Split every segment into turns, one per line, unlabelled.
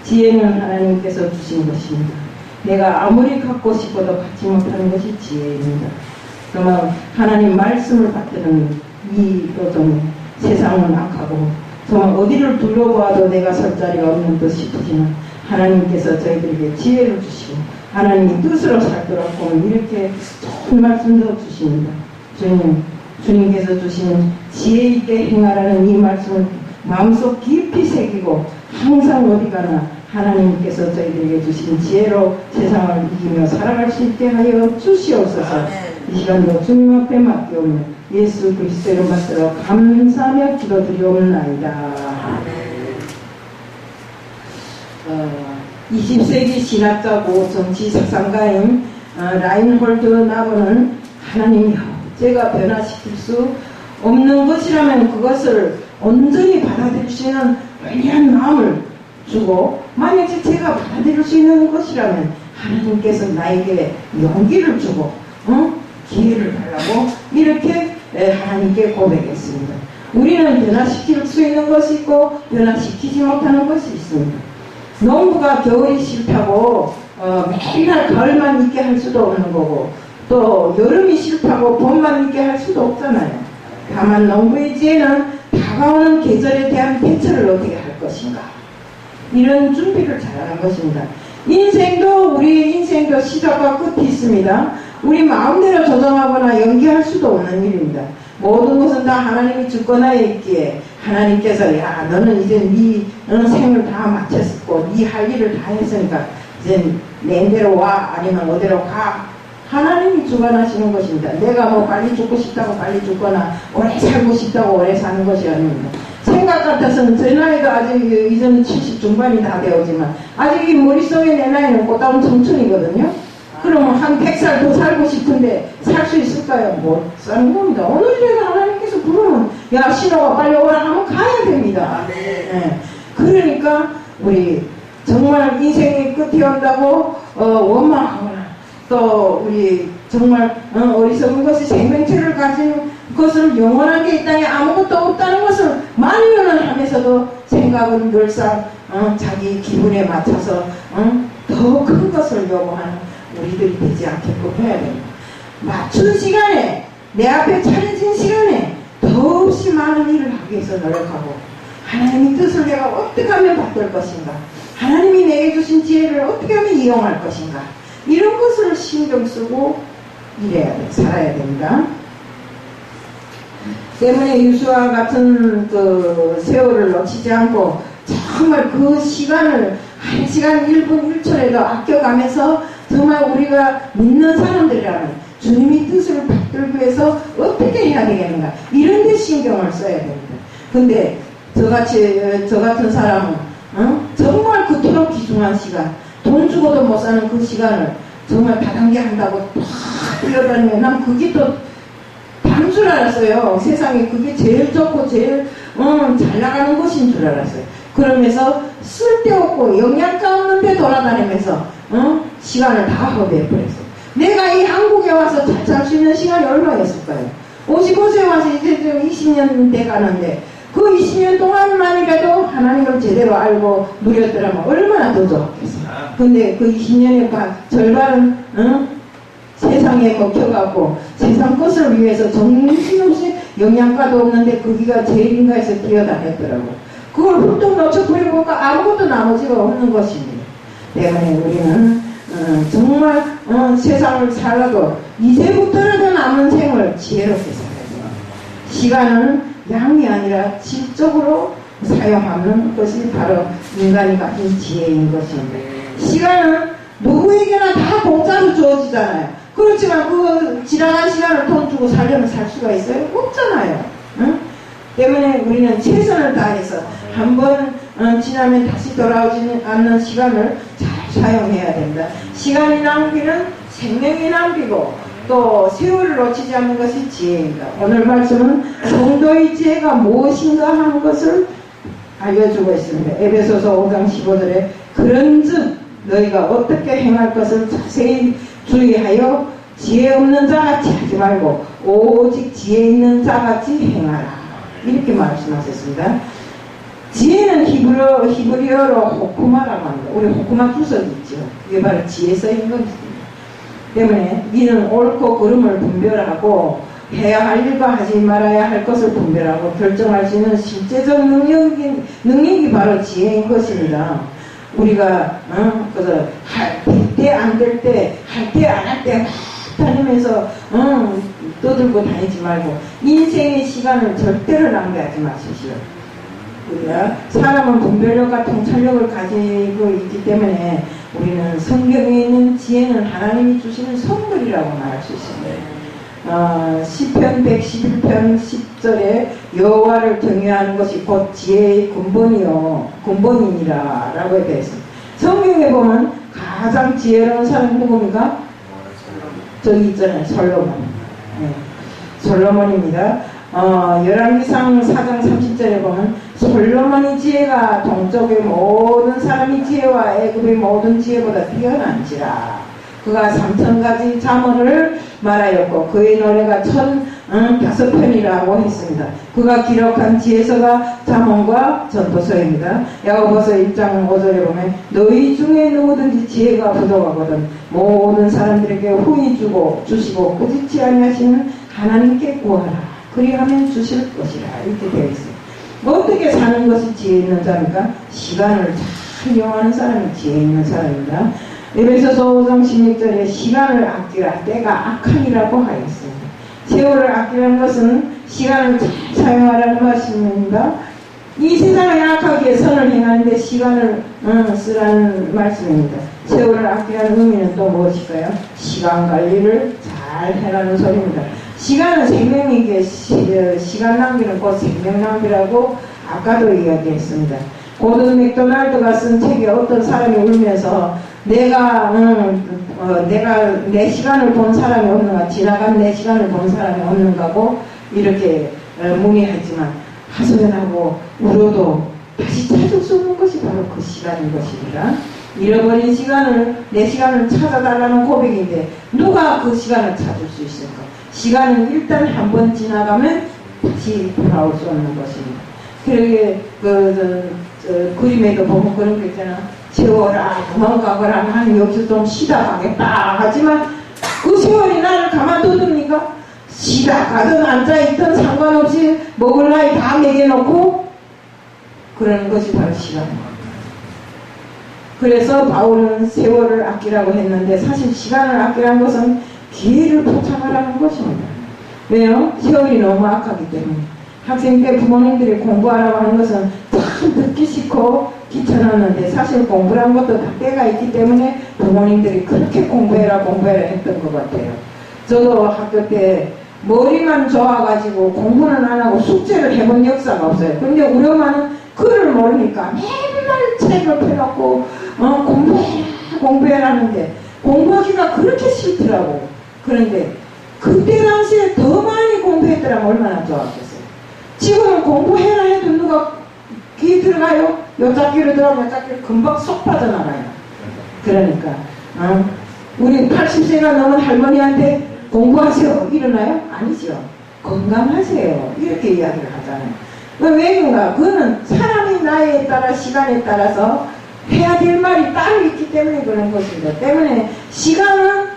지혜는 하나님께서 주신 것입니다. 내가 아무리 갖고 싶어도 갖지 못하는 것이 지혜입니다. 정말 하나님 말씀을 받드는 이 요즘 세상은 악하고 정말 어디를 둘러보아도 내가 설 자리가 없는 듯 싶으지만 하나님께서 저희들에게 지혜를 주시고 하나님이 뜻으로 살도록 보면 이렇게 좋은 말씀도 주십니다. 주님께서 주신 지혜 있게 행하라는 이 말씀을 마음속 깊이 새기고 항상 어디 가나 하나님께서 저희들에게 주신 지혜로 세상을 이기며 살아갈 수 있게 하여 주시옵소서. 이 시간도 주님 앞에 맡기오며 예수 그리스도의 받들어 감사하며 기도드리옵나이다. 20세기 신학자고 정치 사상가인 라인홀드 나보는 하나님이여 제가 변화시킬 수 없는 것이라면 그것을 온전히 받아들일 수 있는 원리한 마음을 주고 만약에 제가 받아들일 수 있는 것이라면 하나님께서 나에게 용기를 주고 기회를 달라고 이렇게 하나님께 고백했습니다. 우리는 변화시킬 수 있는 것이 있고 변화시키지 못하는 것이 있습니다. 농부가 겨울이 싫다고 맨날 가을만 있게 할 수도 없는 거고 또 여름이 싫다고 봄만 있게 할 수도 없잖아요. 다만 농부의 지혜는 다가오는 계절에 대한 대처를 어떻게 할 것인가 이런 준비를 잘하는 것입니다. 우리 인생도 시작과 끝이 있습니다. 우리 마음대로 조정하거나 연기할 수도 없는 일입니다. 모든 것은 다 하나님이 주권하에 있기에 하나님께서 야 너는 이제 네 생을 다 마쳤고 네 할 일을 다 했으니까 이제 내대로 와 아니면 어디로 가 하나님이 주관하시는 것입니다. 내가 뭐 빨리 죽고 싶다고 빨리 죽거나 오래 살고 싶다고 오래 사는 것이 아닙니다. 생각 같아서는 제 나이도 아직 이제는 70 중반이 다 되었지만 아직 이 머릿속에 내 나이는 꽃다운 청춘이거든요. 그러면 한 100살 더 살고 싶은데 살 수 있을까요? 못 사는 겁니다. 오늘이라도 하나님께서 부르면 야 신호가 빨리 오라 하면 가야 됩니다. 네. 그러니까 우리 정말 인생의 끝이 온다고 원망하거나 또 우리 정말 어리석은 것이 생명체를 가진 것을 영원하게 이 땅에 아무것도 없다는 것을 만면을 하면서도 생각은 늘상 자기 기분에 맞춰서 더 큰 것을 요구하는 우리들이 되지 않게끔 해야 됩니다. 맞춘 시간에 내 앞에 차려진 시간에 더없이 많은 일을 하기 위해서 노력하고 하나님의 뜻을 내가 어떻게 하면 받을 것인가 하나님이 내게 주신 지혜를 어떻게 하면 이용할 것인가 이런 것을 신경 쓰고 살아야 됩니다. 때문에 유수와 같은 그 세월을 놓치지 않고 정말 그 시간을 1시간 1분 1초라도 아껴가면서 정말 우리가 믿는 사람들이라면 주님의 뜻을 받들기 위해서 어떻게 해야 되겠는가 이런 데 신경을 써야 됩니다. 근데 저 같은 사람은 정말 그토록 귀중한 시간 돈 주고도 못 사는 그 시간을 정말 다단계 한다고 막 뛰어다니면 난 그게 또 단 줄 알았어요. 세상에 그게 제일 좋고 제일 잘 나가는 것인 줄 알았어요. 그러면서 쓸데없고 영양가 없는데 돌아다니면서 시간을 다 허비해버렸어요. 내가 이 한국에 와서 잘 살 수 있는 시간이 얼마였을까요? 55세 와서 이제 좀 20년 돼 가는데 그 20년 동안만이라도 하나님을 제대로 알고 누렸더라면 얼마나 더 좋겠어요. 근데 그 20년의 절반은 세상에 먹혀갖고 세상 것을 위해서 정신없이 영양가도 없는데 거기가 제일인가 해서 뛰어다녔더라고. 그걸 훌쩍 놓쳐버리니까 아무것도 나머지가 없는 것입니다. 때문에 우리는 정말 세상을 살아도 이제부터라도 남은 생을 지혜롭게 살아야 돼요. 시간은 양이 아니라 질적으로 사용하는 것이 바로 인간이 가진 지혜인 것입니다. 시간은 누구에게나 다 공짜로 주어지잖아요. 그렇지만 그 지나간 시간을 돈 주고 살려면 살 수가 있어요? 없잖아요. 때문에 우리는 최선을 다해서 한번 지나면 다시 돌아오지 않는 시간을 잘 사용해야 된다. 시간의 낭비는 생명의 낭비고 또 세월을 놓치지 않는 것이 지혜입니다. 오늘 말씀은 성도의 지혜가 무엇인가 하는 것을 알려주고 있습니다. 에베소서 5장 15절에 그런즉 너희가 어떻게 행할 것을 자세히 주의하여 지혜 없는 자같이 하지 말고 오직 지혜 있는 자같이 행하라. 이렇게 말씀하셨습니다. 지혜는 히브리어로 호쿠마라고 합니다. 우리 호쿠마 주석 있죠. 그게 바로 지혜 써인 것입니다. 때문에 이는 옳고 그름을 분별하고 해야 할 일과 하지 말아야 할 것을 분별하고 결정할 수 있는 실제적 능력이 바로 지혜인 것입니다. 우리가 그래서 될 때 안 될 때 할 때 안 할 때 막 다니면서 떠들고 다니지 말고 인생의 시간을 절대로 낭비하지 마십시오. 우리가 사람은 분별력과 통찰력을 가지고 있기 때문에 우리는 성경에 있는 지혜는 하나님이 주시는 선물이라고 말할 수 있습니다. 시편 111편 10절에 여호와를 경외하는 것이 곧 지혜의 근본이니라 라고 되어 있습니다. 성경에 보면 가장 지혜로운 사람이 누굽니까? 저기 있잖아요. 솔로몬. 네. 솔로몬입니다. 열왕기상 4장 30절에 보면 솔로몬의 지혜가 동쪽의 모든 사람의 지혜와 애굽의 모든 지혜보다 뛰어난지라. 그가 3,000가지 자문을 말하였고 그의 노래가 1,005편이라고 했습니다. 그가 기록한 지혜서가 잠언과 전도서입니다. 야고보서 1장 5절에 보면 너희 중에 누구든지 지혜가 부족하거든 모든 사람들에게 후히 주시고 꾸짖지 아니하시는 하나님께 구하라. 그리하면 주실 것이라. 이렇게 되어 있습니다. 어떻게 사는 것이 지혜 있는 자입니까? 시간을 잘 이용하는 사람이 지혜 있는 사람입니다. 에베소서 5장 16절에 시간을 아끼라 때가 악하니라고 하였습니다. 세월을 아끼라는 것은 시간을 잘 사용하라는 말씀입니다. 이 세상을 약하기에 선을 행하는데 시간을 쓰라는 말씀입니다. 세월을 아끼라는 의미는 또 무엇일까요? 시간 관리를 잘 해라는 소리입니다. 시간은 생명이기에 시간 낭비는 곧 생명 낭비라고 아까도 이야기했습니다. 고든 맥도날드가 쓴 책에 어떤 사람이 울면서 내가 내 시간을 본 사람이 없는가, 지나간 내 시간을 본 사람이 없는가고 이렇게 문의했지만 하소연하고 울어도 다시 찾을 수 없는 것이 바로 그 시간인 것입니다. 잃어버린 시간을, 내 시간을 찾아달라는 고백인데 누가 그 시간을 찾을 수 있을까? 시간은 일단 한 번 지나가면 다시 돌아올 수 없는 것입니다. 그러게 그림에도 보면 그런 거 있잖아. 세월아 도망가거라 나는 여기서 좀 쉬다 가겠다 하지만 그 세월이 나를 가만두습니까? 쉬다 가든 앉아있든 상관없이 먹을 나이 다 먹여놓고 그러는 것이 바로 시간입니다. 그래서 바울은 세월을 아끼라고 했는데 사실 시간을 아끼라는 것은 기회를 포착하라는 것입니다. 왜요? 세월이 너무 악하기 때문에. 학생 때 부모님들이 공부하라고 하는 것은 참 듣기 싫고 귀찮았는데 사실 공부란 것도 다 때가 있기 때문에 부모님들이 그렇게 공부해라 했던 것 같아요. 저도 학교 때 머리만 좋아가지고 공부는 안 하고 숙제를 해본 역사가 없어요. 근데 우리 엄마는 글을 모르니까 맨날 책을 펴놓고 공부해라 하는데 공부하기가 그렇게 싫더라고. 그런데 그때 당시에 더 많이 공부했더라면 얼마나 좋았겠어요. 지금은 공부해라 해도 누가 귀 들어가요? 요 짝귀로 들어가면 짝귀로 금방 쏙 빠져나가요. 그러니까 우리 80세가 넘은 할머니한테 공부하세요 이러나요? 아니죠. 건강하세요 이렇게 이야기를 하잖아요. 왜인가? 그거는 사람의 나이에 따라 시간에 따라서 해야 될 말이 따로 있기 때문에 그런 것입니다. 때문에 시간은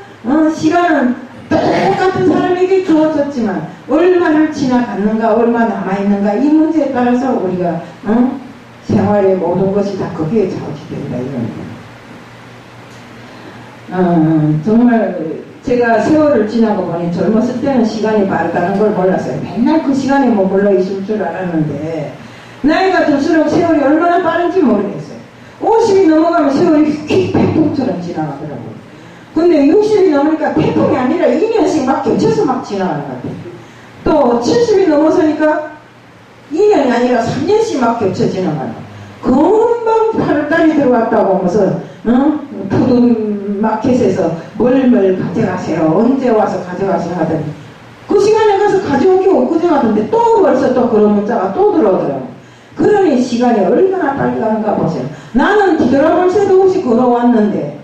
똑같은 사람에게 주어졌지만 얼마를 지나갔는가 얼마 남아있는가 이 문제에 따라서 우리가 생활의 모든 것이 다 거기에 좌우지된다 이겁니다. 정말 제가 세월을 지나고 보니 젊었을 때는 시간이 빠르다는 걸 몰랐어요. 맨날 그 시간에 머물러 있을 줄 알았는데 나이가 들수록 세월이 얼마나 빠른지 모르겠어요. 50이 넘어가면 세월이 태풍처럼 지나가더라고요. 근데 60이 넘으니까 태풍이 아니라 2년씩 막 겹쳐서 막 지나가는 것 같아요. 또 70이 넘어서니까 2년이 아니라 3년씩 막 겹쳐 지나가요. 금방 8월달이 들어왔다고 하면서 푸드마켓에서 뭘 가져가세요. 언제 와서 가져가세요 하더니 그 시간에 가서 가져온 게 엊그제 같은데 또 벌써 또 그런 문자가 또 들어오더라고요. 그러니 시간이 얼마나 빨리 가는가 보세요. 나는 뒤돌아볼 새도 없이 걸어왔는데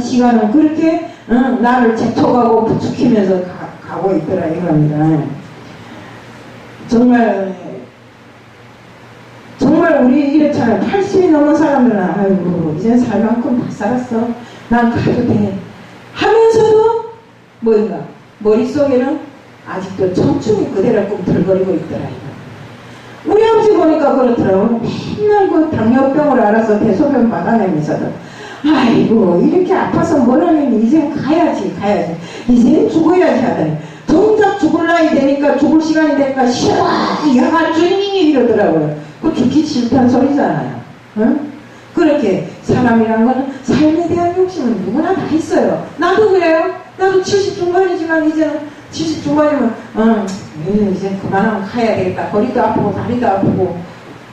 시간은 그렇게 나를 재촉하고 부추기면서 가고 있더라 이겁니다. 정말 정말 우리 이렇잖아요. 80이 넘은 사람들은 아이고 이젠 살 만큼 다 살았어. 난 가도 돼. 하면서도 뭐인가 머릿속에는 아직도 청춘이 그대로 꿈틀거리고 있더라. 우리 아버지 보니까 그렇더라고. 맨날 그 당뇨병을 알아서 대소변 받아내면서도 아이고 이렇게 아파서 뭐라니 이젠 가야지 이젠 죽어야지 하더니 정작 죽을 나이 되니까 죽을 시간이 되니까 싫어 야가 주인이 이러더라고요. 그 죽기 싫다는 소리잖아요. 응? 그렇게 사람이란 건 삶에 대한 욕심은 누구나 다 있어요. 나도 그래요. 나도 70 중반이지만 이제는 70 중반이면 이제 그만하면 가야 되겠다. 허리도 아프고 다리도 아프고.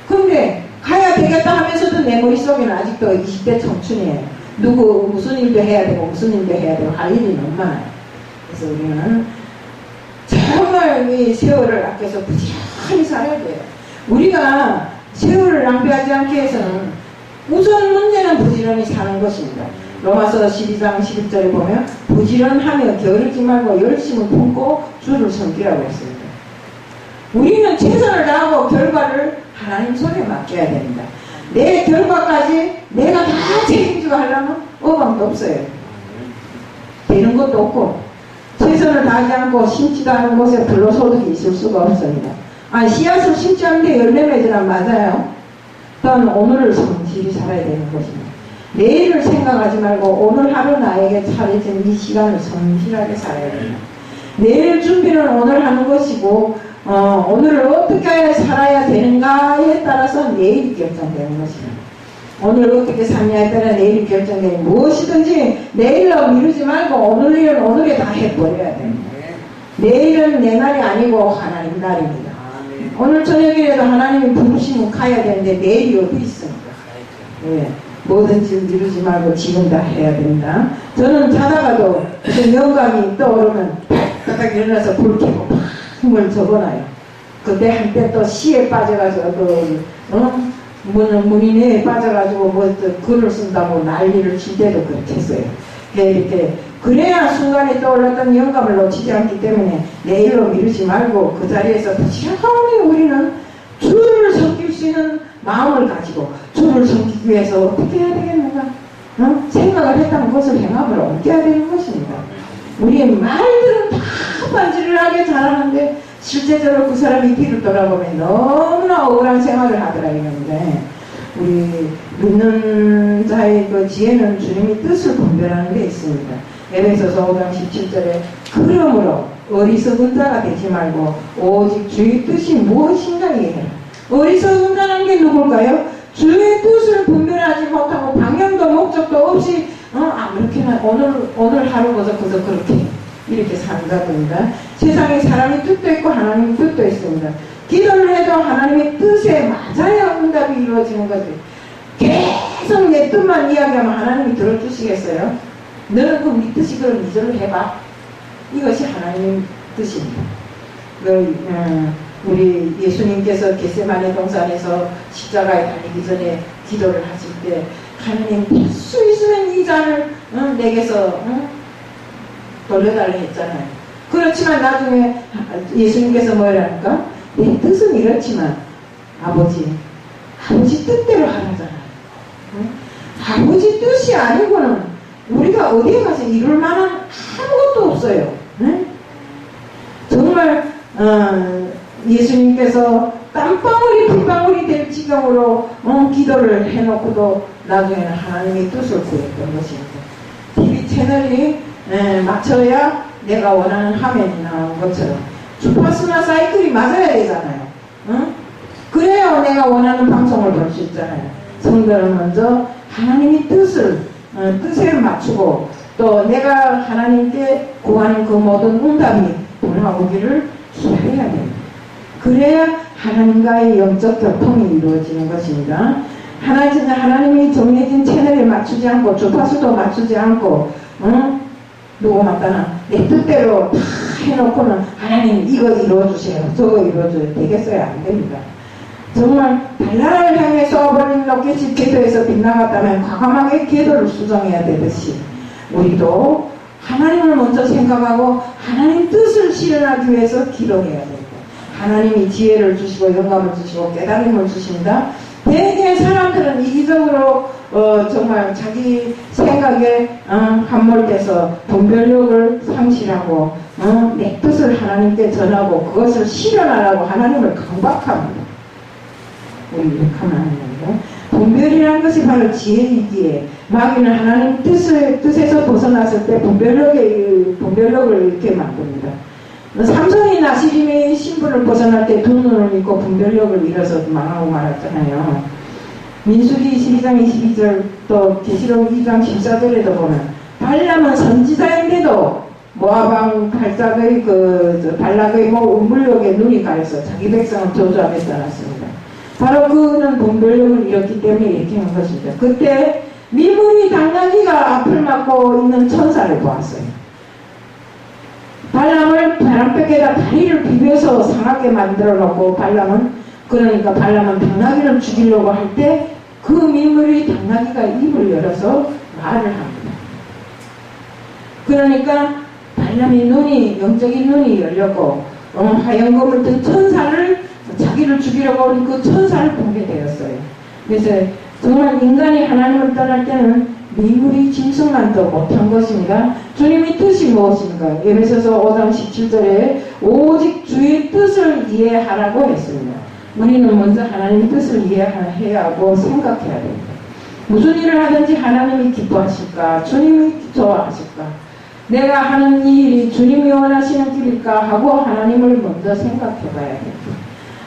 근데 가야 되겠다 하면서도 내 머릿속에는 아직도 20대 청춘이에요. 누구 무슨 일도 해야 되고 무슨 일도 해야 되고 할 일이 너무 많아요. 그래서 우리는 정말 이 세월을 아껴서 부지런히 살아야 돼요. 우리가 세월을 낭비하지 않기 위해서는 우선 문제는 부지런히 사는 것입니다. 로마서 12장 11절에 보면 부지런하며 게으르지 말고 열심을 품고 주를 섬기라고 했습니다. 우리는 최선을 다하고 결과를 하나님 손에 맡겨야 됩니다. 내 결과까지 내가 다 책임지고 하려면 어방도 없어요. 되는 것도 없고 최선을 다하지 않고 심지도 않은 곳에 불로소득이 있을 수가 없습니다. 씨앗을 심지 않는데 열매 맺으란 맞아요. 또한 오늘을 성실히 살아야 되는 것입니다. 내일을 생각하지 말고 오늘 하루 나에게 차려진 이 시간을 성실하게 살아야 됩니다. 내일 준비는 오늘 하는 것이고 오늘을 어떻게 살아야 되는가에 따라서 내일이 결정되는 것입니다. 오늘 어떻게 사냐에 따라 내일이 결정되는 무엇이든지 내일로 미루지 말고 오늘 일은 오늘에 다 해버려야 됩니다. 내일은 내 날이 아니고 하나님 날입니다. 오늘 저녁이라도 하나님이 부르시면 가야 되는데 내일이 어디 있습니까? 네. 뭐든지 미루지 말고 지금 다 해야 된다. 저는 자다가도 그 영감이 떠오르면 바닥 일어나서 불 켜고 뭘 적어놔요. 그때 한때 또 시에 빠져가지고 문인회에 빠져가지고 뭐 글을 쓴다고 난리를 칠 때도 그렇게 했어요. 이렇게 그래야 순간에 떠올랐던 영감을 놓치지 않기 때문에 내일로 미루지 말고 그 자리에서 부지런히 우리는 주를 섬길 수 있는 마음을 가지고 주를 섬기기 위해서 어떻게 해야 되겠는가? 생각을 했다면 그것을 행함으로 옮겨야 되는 것입니다. 우리의 말들은 다 반지를하게 잘하는데 실제적으로 그 사람이 뒤를 돌아보면 너무나 억울한 생활을 하더라 이건데 우리 믿는 자의 그 지혜는 주님이 뜻을 분별하는 데 있습니다. 에베소서 5장 17절에 그러므로 어리석은 자가 되지 말고 오직 주의 뜻이 무엇인가 얘기해라. 어리석은 자는 게 누굴까요? 주의 뜻을 분별하지 못하고 방향도 목적도 없이 아무렇게나 오늘 하루 그저 그렇게 이렇게 산다든가 세상에 사람의 뜻도 있고 하나님의 뜻도 있습니다. 기도를 해도 하나님의 뜻에 맞아야 응답이 이루어지는 거지. 계속 내 뜻만 이야기하면 하나님이 들어주시겠어요? 너는 그럼 네 뜻이 그럼 이절을 해봐. 이것이 하나님의 뜻입니다. 우리 예수님께서 겟세마네 동산에서 십자가에 달리기 전에 기도를 하실 때 하나님 될 수 있으면 이 잔을 내게서 돌려달라 했잖아요. 그렇지만 나중에 예수님께서 뭐라니까 내 뜻은 이렇지만 아버지 뜻대로 하라잖아요. 아버지 뜻이 아니고는 우리가 어디에 가서 이룰 만한 아무것도 없어요. 정말 예수님께서 땀방울이 불방울이 될 지경으로 기도를 해놓고도 나중에는 하나님의 뜻을 구했던 것입니다. TV 채널이 맞춰야 내가 원하는 화면이 나오는 것처럼 주파수나 사이클이 맞아야 되잖아요. 그래야 내가 원하는 방송을 볼 수 있잖아요. 성도는 먼저 하나님의 뜻에 맞추고 또 내가 하나님께 구하는 그 모든 응답이 돌아오기를 기다려야 됩니다. 그래야 하나님과의 영적 교통이 이루어지는 것입니다. 하나님이 정해진 채널에 맞추지 않고 주파수도 맞추지 않고 누구 맞다나 내 뜻대로 다 해놓고는 하나님 이거 이루어주세요 저거 이루어줘요 되겠어요? 안 됩니다. 정말 달나라를 향해 쏘아버린 로켓이 궤도에서 빗나갔다면 과감하게 궤도를 수정해야 되듯이 우리도 하나님을 먼저 생각하고 하나님 뜻을 실현하기 위해서 기도해야 됩니다. 하나님이 지혜를 주시고 영감을 주시고 깨달음을 주십니다. 대개 사람들은 이기적으로 정말 자기 생각에 함몰돼서 분별력을 상실하고 내 뜻을 하나님께 전하고 그것을 실현하라고 하나님을 강박합니다. 우리 이렇게 하면 안 되는데, 분별이라는 것이 바로 지혜이기에 마귀는 하나님 뜻에서 벗어났을 때 분별력을 이렇게 만듭니다. 삼손이 나시림의 신분을 벗어날 때 두 눈을 잃고 분별력을 잃어서 망하고 말았잖아요. 민수기 22장 22절 또 계시록 2장 14절에도 보면 발람은 선지자인데도 모아방 발작의 발락의 물욕에 눈이 가려서 자기 백성을 저주하며 떠났습니다. 바로 그는 분별력을 잃었기 때문에 이렇게 한 것입니다. 그때 미물이 당나귀가 앞을 막고 있는 천사를 보았어요. 발람을 바람백에다 다리를 비벼서 상하게 만들어 놓고 발람은 당나귀를 죽이려고 할 때 그 미물이 당나귀가 입을 열어서 말을 합니다. 그러니까 발람의 영적인 눈이 열렸고 하얀 검을 든 천사를 자기를 죽이려고 하는 그 천사를 보게 되었어요. 그래서 정말 인간이 하나님을 떠날 때는 미물이 짐승만도 못한 것입니다. 주님의 뜻이 무엇인가? 에베소서 5장 17절에 오직 주의 뜻을 이해하라고 했습니다. 우리는 먼저 하나님의 뜻을 이해해야 하고 생각해야 됩니다. 무슨 일을 하든지 하나님이 기뻐하실까? 주님이 좋아하실까? 내가 하는 이 일이 주님이 원하시는 길일까? 하고 하나님을 먼저 생각해 봐야 됩니다.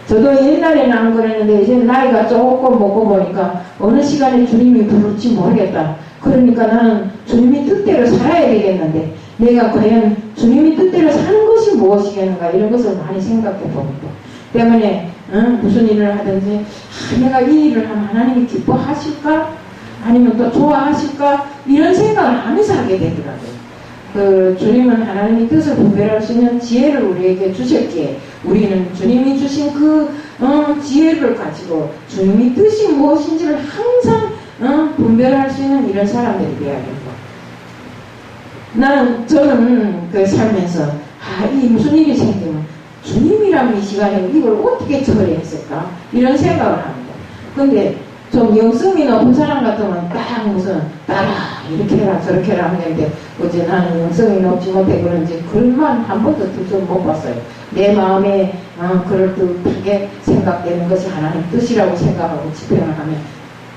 저도 옛날에는 안 그랬는데 이제 나이가 조금 먹고 보니까 어느 시간에 주님이 부를지 모르겠다. 그러니까 나는 주님의 뜻대로 살아야 되겠는데 내가 과연 주님의 뜻대로 사는 것이 무엇이겠는가 이런 것을 많이 생각해 봅니다. 때문에 무슨 일을 하든지 내가 이 일을 하면 하나님이 기뻐하실까? 아니면 또 좋아하실까? 이런 생각을 하면서 하게 되더라고요. 주님은 하나님의 뜻을 분별할 수 있는 지혜를 우리에게 주셨기에 우리는 주님이 주신 지혜를 가지고 주님의 뜻이 무엇인지를 항상 분별할 수 있는 이런 사람들이 되어야 됩니다. 저는 살면서 이 무슨 일이 생기면 주님이라면 이 시간에 이걸 어떻게 처리했을까? 이런 생각을 합니다. 근데 좀 영성이 높은 사람 같으면 딱 무슨 따라 이렇게 해라 저렇게 해라 하는데 어제 나는 영성이 높지 못해 그런지 그런 말 한 번도 못 봤어요. 내 마음에 그럴듯하게 생각되는 것이 하나님 뜻이라고 생각하고 집행을 하면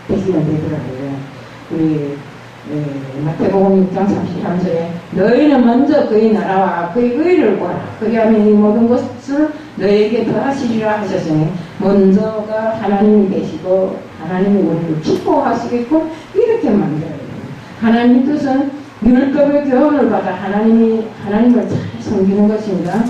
되기는 되더라고요. 우리 마태복음 6장 33절에 너희는 먼저 그의 나라와 그의 의를 구하라. 그리하면 이 모든 것을 너희에게 더하시리라 하셨으니 먼저가 하나님이 되시고 하나님이 우리를 축복하시겠고 이렇게 만들어야 돼요. 하나님의 뜻은 율법의 교훈을 받아 하나님을 잘 섬기는 것입니다.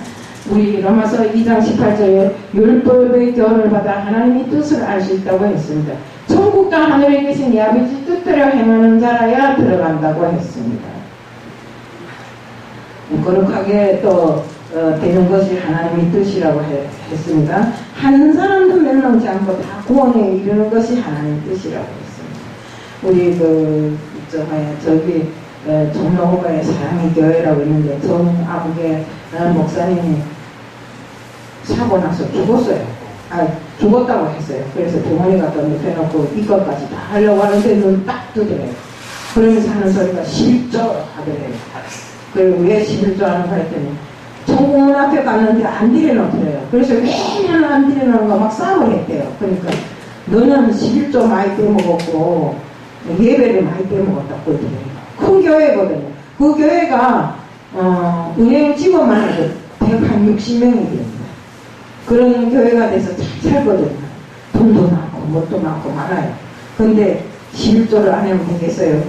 우리 로마서 2장 18절에 율법의 교훈을 받아 하나님의 뜻을 알 수 있다고 했습니다. 천국 땅 하늘에 계신 이 아버지 뜻대로 행하는 자라야 들어간다고 했습니다. 거룩하게 또 되는 것이 하나님의 뜻이라고 했습니다. 한 사람도 멸망치 않고 다 구원에 이르는 것이 하나님의 뜻이라고 했습니다. 우리 저기 종로호가에 사랑의 교회라고 있는데 정아부의 목사님이 사고 나서 죽었어요. 죽었다고 했어요. 그래서 병원에 갖다 눕혀놓고 이것까지 다 하려고 하는데 눈 딱 뜨더래요. 그러면서 하는 소리가 11조 하더래요. 그리고 왜 11조 하는 거 했더니 천국문 앞에 갔는데 안 들여놓더래요. 그래서 왜냐면 안 들여놓은 거 막 싸움을 했대요. 그러니까 너는 11조 많이 빼먹었고 예배를 많이 빼먹었다고 그러더래요. 큰 교회거든요. 그 교회가 은행 직원만 해도 160명이 됩니다. 그런 교회가 돼서 잘 살거든요. 돈도 많고 뭣도 많고 많아요. 근데 11조를 안 하면 되겠어요?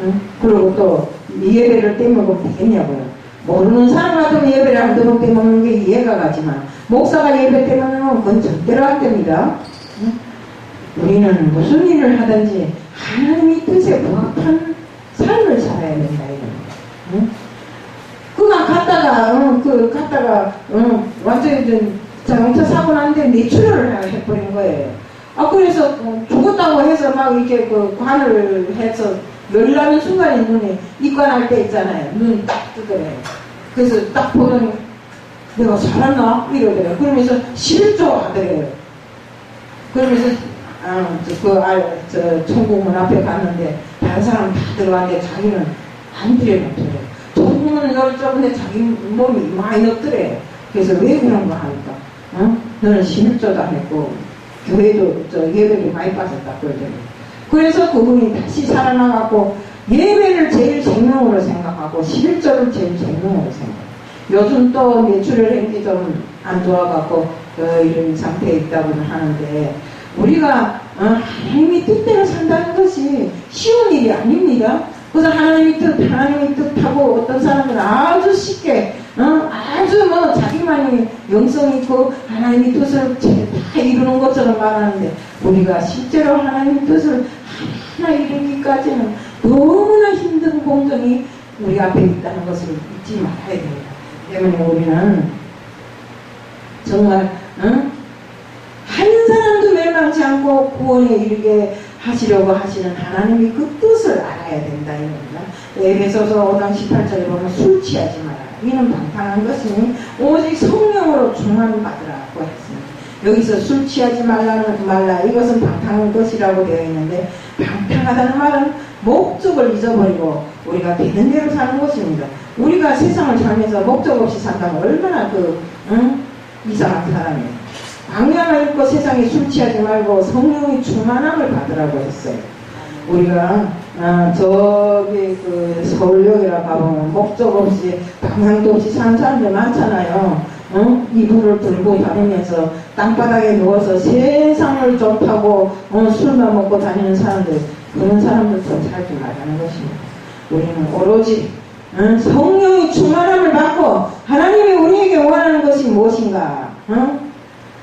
응? 그리고 또 예배를 떼먹으면 되겠냐고요. 모르는 사람 같으면 예배를 한 번 떼먹는 게 이해가 가지만 목사가 예배 떼먹는 건 절대로 안 됩니다. 응? 우리는 무슨 일을 하든지 하나님의 뜻에 부합한 삶을 살아야 된다 이겁니다. 응? 그만 갔다가 완전히 자동차 사고 났는데 뇌출혈을 해버린 거예요. 그래서 죽었다고 해서 막 이렇게 관을 해서 열나는 순간에 눈에 입관할 때 있잖아요. 눈이 딱 뜨더래요. 그래서 딱 보더니 내가 살았나? 이러더래요. 그러면서 11조 하더래요. 그러면서 천국문 앞에 갔는데 다른 사람 다 들어갔는데 자기는 안 들여놓더래. 천국문은 넓적인데 자기 몸이 많이 넓더래. 그래서 왜 그런 거 하니까 너는 11조도 안 했고 교회도 예배도 많이 빠졌다 그러더니 그래서 그분이 다시 살아나갖고 예배를 제일 생명으로 생각하고 11조를 제일 생명으로 생각하고 요즘 또 뇌출혈 행기 좀 안 좋아갖고 이런 상태에 있다고는 하는데 우리가 하나님의 뜻대로 산다는 것이 쉬운 일이 아닙니다. 그래서 하나님의 뜻하고 어떤 사람들은 아주 쉽게 아주 자기만이 영성 있고 하나님의 뜻을 다 이루는 것처럼 말하는데 우리가 실제로 하나님의 뜻을 하나 이루기까지는 너무나 힘든 공정이 우리 앞에 있다는 것을 잊지 말아야 됩니다. 때문에 우리는 정말 한 사람도 멸망치 않고 구원에 이르게 하시려고 하시는 하나님의 그 뜻을 알아야 된다 이겁니다. 에베소서 5장 18절에 보면 술 취하지 마라. 이는 방탕한 것이니 오직 성령으로 충만을 받으라고 했습니다. 여기서 술 취하지 말라 이것은 방탕한 것이라고 되어 있는데 방탕하다는 말은 목적을 잊어버리고 우리가 되는 대로 사는 것입니다. 우리가 세상을 살면서 목적 없이 산다면 얼마나 이상한 사람이에요. 방향을 잃고 세상에 술 취하지 말고 성령의 충만함을 받으라고 했어요. 우리가 저기 서울역이라 가보면 목적 없이 방향도 없이 사는 사람들 많잖아요. 이불을 들고 다니면서 땅바닥에 누워서 세상을 좋다고 술만 먹고 다니는 사람들 그런 사람들처럼 살지 말라는 것입니다. 우리는 오로지 성령의 충만함을 받고 하나님이 우리에게 원하는 것이 무엇인가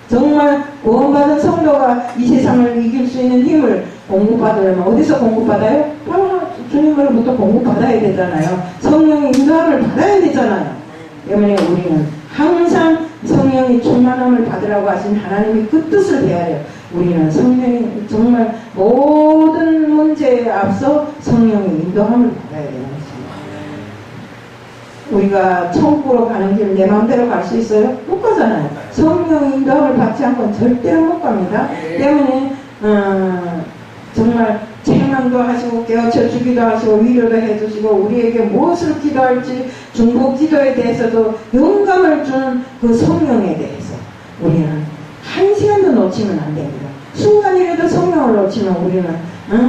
정말 구원받은 성도가 이 세상을 이길 수 있는 힘을 공급받으려면 어디서 공급받아요? 바로 주님으로부터 공급받아야 되잖아요. 성령의 인도함을 받아야 되잖아요. 때문에 우리는 항상 성령의 충만함을 받으라고 하신 하나님의 그 뜻을 배워야 우리는 성령이 정말 모든 문제에 앞서 성령의 인도함을 받아야 되는 것입니다. 우리가 천국으로 가는 길 내 마음대로 갈 수 있어요? 못 가잖아요. 성령의 인도함을 받지 않고는 절대로 못 갑니다. 때문에 정말 책망도 하시고 깨우쳐 주기도 하시고 위로도 해주시고 우리에게 무엇을 기도할지 중보 기도에 대해서도 영감을 주는 그 성령에 대해서 우리는 한 시간도 놓치면 안 됩니다. 순간이라도 성령을 놓치면 우리는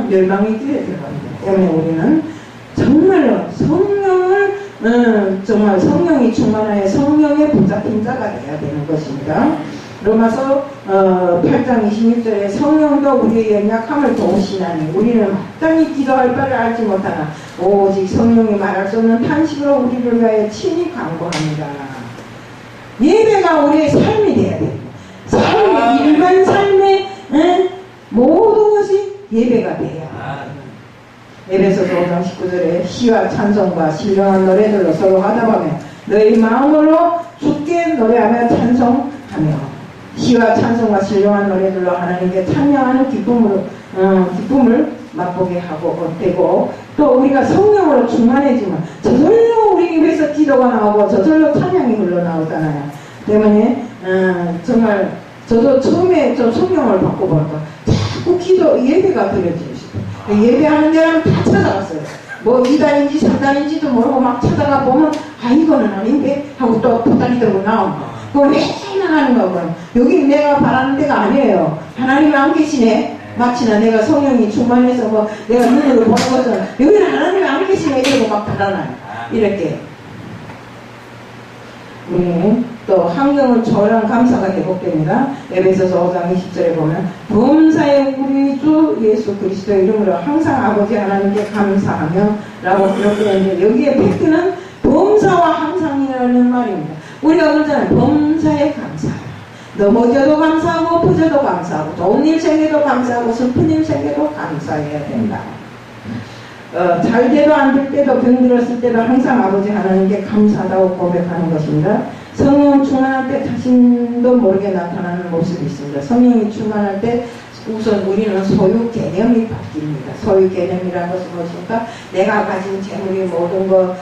멸망의 길에 들어갑니다. 때문에 우리는 정말로 성령을 정말 성령이 충만하여 성령의 붙잡힌 자가 되어야 되는 것입니다. 로마서 8장 26절에 성령도 우리의 연약함을 도우시나니 우리는 마땅히 기도할 바를 알지 못하나 오직 성령이 말할 수 없는 탄식으로 우리를 위하여 친히 간구합니다. 예배가 우리의 삶이 되어야 됩니다. 일반 삶의 모든 것이 예배가 돼야 합니다. 에베소서 5장 19절에 시와 찬송과 신령한 노래들로 서로 화답하며 너희 마음으로 주께 노래하며 찬송하며 시와 찬송과 신령한 노래들로 하나님께 찬양하는 기쁨을 맛보게 되고 또 우리가 성령으로 충만해지면 저절로 우리 입에서 기도가 나오고 저절로 찬양이 흘러나오잖아요. 때문에 정말 저도 처음에 좀 성령을 받고 보니까 자꾸 예배가 드려지고 싶어요. 예배하는 데는 다 찾아갔어요. 뭐 2단인지 3단인지도 모르고 막 찾아가 보면 이거는 아닌데 하고 또 붓다리 들고 나옵니다. 그걸 왜 나가는 거고요. 여기 내가 바라는 데가 아니에요. 하나님이 안 계시네. 마치나 내가 성령이 충만해서 뭐 내가 눈으로 보는 것은 여기는 하나님이 안 계시네 이러고 막 바라나요. 이렇게 또 환경을 초월한 감사가 회복됩니다. 에베소서 5장 20절에 보면 범사에 우리 주 예수 그리스도의 이름으로 항상 아버지 하나님께 감사하며 라고 이렇게 되는데 여기에 팩트는 범사와 항상이라는 말입니다. 우리가 그러잖아요. 범사에 감사해요. 넘어져도 감사하고 엎어져도 감사하고 좋은 일 생겨도 감사하고 슬픈 일 생겨도 감사해야 된다. 잘 돼도 안 될 때도 병들었을 때도 항상 아버지 하나님께 감사하다고 고백하는 것입니다. 성령 충만할 때 자신도 모르게 나타나는 모습이 있습니다. 성령이 충만할 때 우선 우리는 소유 개념이 바뀝니다. 소유 개념이라는 것은 무엇입니까? 내가 가진 재물이 모든 것,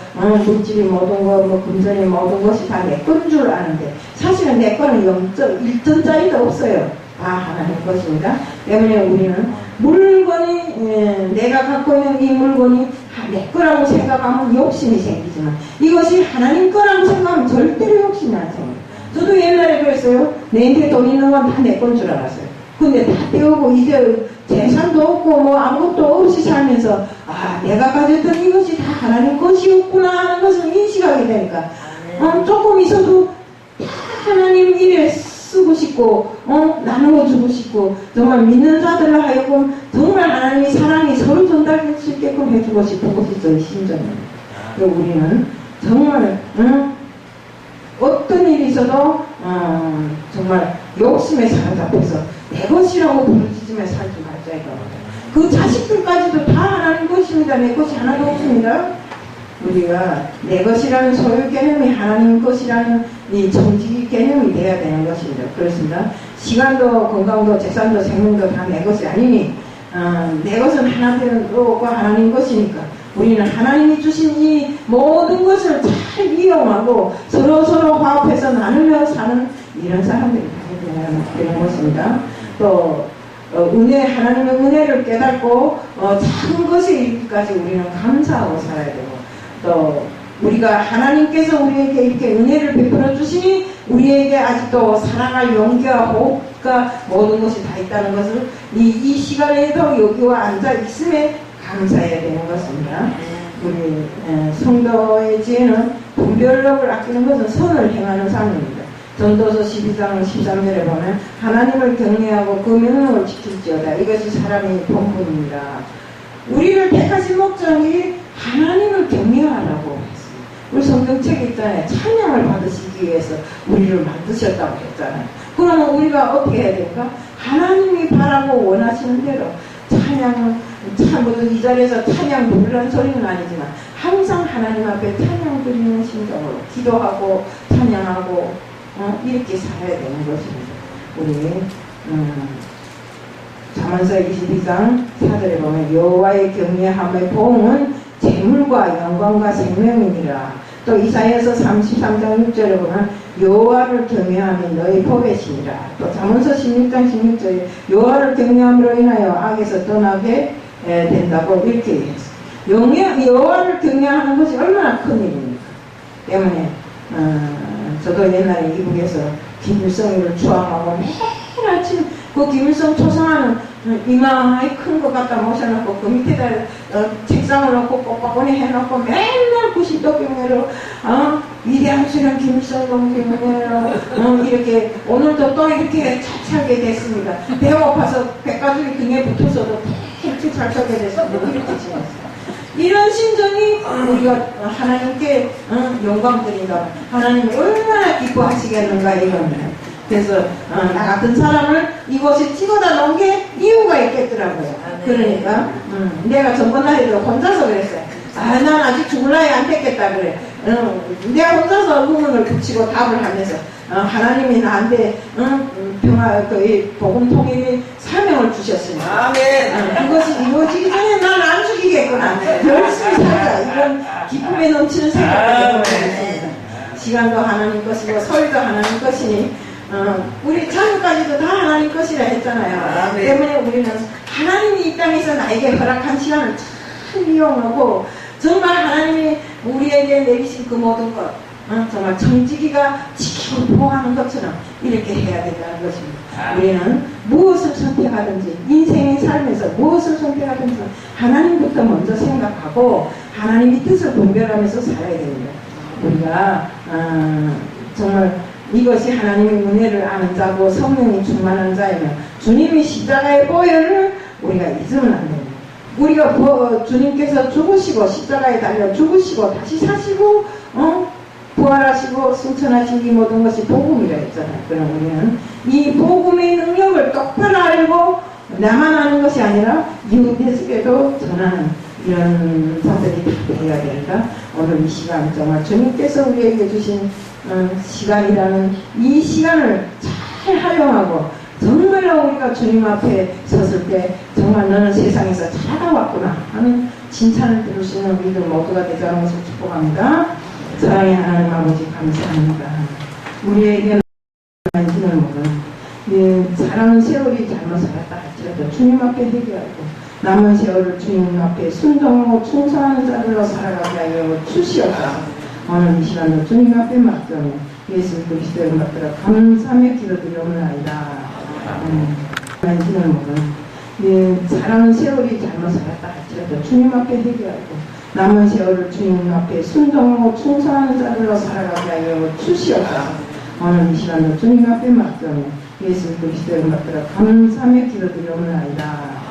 물질이 모든 것, 뭐 금전이 모든 것이 다 내 건 줄 아는데 사실은 내 거는 0.1점짜리도 없어요. 다 하나님 것입니다. 때문에 우리는 물건이 내가 갖고 있는 이 물건이 내 거라고 생각하면 욕심이 생기지만 이것이 하나님 거라고 생각하면 절대로 욕심이 안 생겨요. 저도 옛날에 그랬어요. 내한테 돈 있는 건 다 내 건 줄 알았어요. 근데 다 떼우고 이제 재산도 없고 뭐 아무것도 없이 살면서 내가 가졌던 이것이 다 하나님 것이었구나 하는 것을 인식하게 되니까 조금 있어도 다 하나님 일에 쓰고 싶고 나누어 주고 싶고 정말 믿는 자들을 하여금 정말 하나님의 사랑이 서로 전달할 수 있게끔 해주고 싶은 것이 저희 심정입니다. 우리는 정말 어떤 일이 있어도 정말 욕심에 사로잡혀서 내 것이라고 부르짖으며 살지 말자 이거. 그 자식들까지도 다 하나님 것입니다. 내 것이 하나도 없습니다. 우리가 내 것이라는 소유 개념이 하나님 것이라는 이 정직 개념이 돼야 되는 것입니다. 그렇습니다. 시간도 건강도 재산도 생명도 다 내 것이 아니니 내 것은 하나님도 하나님 것이니까 우리는 하나님이 주신 이 모든 것을 잘 이용하고 서로 화합해서 나누며 사는 이런 사람들이 되는 것입니다. 또 하나님의 은혜를 깨닫고 작은 것에 이르기까지 우리는 감사하고 살아야 되고 또 우리가 하나님께서 우리에게 이렇게 은혜를 베풀어 주시니 우리에게 아직도 살아갈 용기와 호흡과 모든 것이 다 있다는 것을 이 시간에도 여기와 앉아 있음에 감사해야 되는 것입니다. 우리 성도의 지혜는 분별력을 아끼는 것은 선을 행하는 삶입니다. 전도서 12장 13절에 보면 하나님을 경외하고 그 명령을 지킬지어다. 이것이 사람의 본분입니다. 우리를 택하신 목적이 하나님을 경외하라고 했어요. 우리 성경책에 있잖아요. 찬양을 받으시기 위해서 우리를 만드셨다고 했잖아요. 그러면 우리가 어떻게 해야 될까? 하나님이 바라고 원하시는 대로 찬양을 이 자리에서 찬양 부르라는 소리는 아니지만 항상 하나님 앞에 찬양 드리는 심정으로 기도하고 찬양하고 이렇게 살아야 되는 것입니다. 우리 잠언서 22장 4절에 보면 여호와의 경외함의 보응은 재물과 영광과 생명이니라. 또 이사야서 33장 6절에 보면 여호와를 경외함이 너희 보배시니라. 또 잠언서 16장 16절에 여호와를 경외함으로 인하여 악에서 떠나게 된다고 이렇게 했어요. 여호와를 경외하는 것이 얼마나 큰 일입니까? 때문에 저도 옛날에 이북에서 김일성을 추앙하고 매일 아침 그 김일성 초상화는 이마에 큰 거 갖다 모셔놓고 그 밑에다 책상을 놓고 꼼꼼히 해놓고 맨날 90도 경례로 위대한 수련 김일성 경례로 이렇게 오늘도 또 이렇게 차차게 됐습니다. 배고파서 백가죽이 등에 붙어서도 이렇게 차차게 됐습니다. 이렇게 지냈어요. 이런 심정이 우리가 하나님께 영광 드린다. 하나님이 얼마나 기뻐하시겠는가 이겁니다. 그래서 나 같은 사람을 이곳에 찍어다 놓은 게 이유가 있겠더라고요. 그러니까 내가 전번날에도 혼자서 그랬어요. 난 아직 죽을 나이 안 됐겠다 그래. 내가 혼자서 의문을 붙이고 답을 하면서 하나님이 나한테 복음 통일의 사명을 주셨으니까 그것이 이루어지기 전에 난 안 죽이겠구나. 열심히 살자. 이런 기쁨에 넘치는 생각을 해보겠습니다. 시간도 하나님 것이고 소리도 하나님 것이니 우리 자녀까지도 다 하나님 것이라 했잖아요. 때문에 우리는 하나님이 이 땅에서 나에게 허락한 시간을 잘 이용하고 정말 하나님이 우리에게 내리신 그 모든 것 정말 정직이가 지키고 보호하는 것처럼 이렇게 해야 된다는 것입니다. 우리는 무엇을 선택하든지 인생의 삶에서 무엇을 선택하든지 하나님부터 먼저 생각하고 하나님의 뜻을 분별하면서 살아야 됩니다. 우리가 정말 이것이 하나님의 은혜를 아는 자고 성령이 충만한 자이면 주님의 십자가의 보혈을 우리가 잊으면 안 됩니다. 우리가 주님께서 죽으시고 십자가에 달려 죽으시고 다시 사시고 부활하시고 승천하신 이 모든 것이 복음이라 했잖아요. 그럼 우리는 이 복음의 능력을 똑바로 알고 나만 아는 것이 아니라 이웃에게도 전하는 이런 자들이 다 되어야 된다. 오늘 이 시간 정말 주님께서 우리에게 주신 시간이라는 이 시간을 잘 활용하고 정말로 우리가 주님 앞에 섰을 때 정말 너는 세상에서 잘하왔구나 하는 칭찬을 들을 수 있는 우리들 모두가 되자는 것을 축복합니다. 사랑의 하나님 아버지 감사합니다. 우리에게는 힘을 먹은 예, 사랑은 세월이 잘못 살았다 할지라도 주님 앞에 회개하고 남은 세월을 주님 앞에 순종하고 충성하는 자들로 살아가게 하여 주시옵소서. 오늘 이 시간도 주님 앞에 맡겨 예수 그리스도의 맡들어 감사하며 기도드리옵나이다. 예, 사랑은 세월이 잘못 살았다 할지라도 주님 앞에 회개하고 남은 세월을 주님 앞에 순종하고 충성하는 자들로 살아가게 하여 주시옵소서. 오늘 이 시간도 주님 앞에 맡겨 예수 그리스도의 맡들어 감사하며 기도드리옵나이다.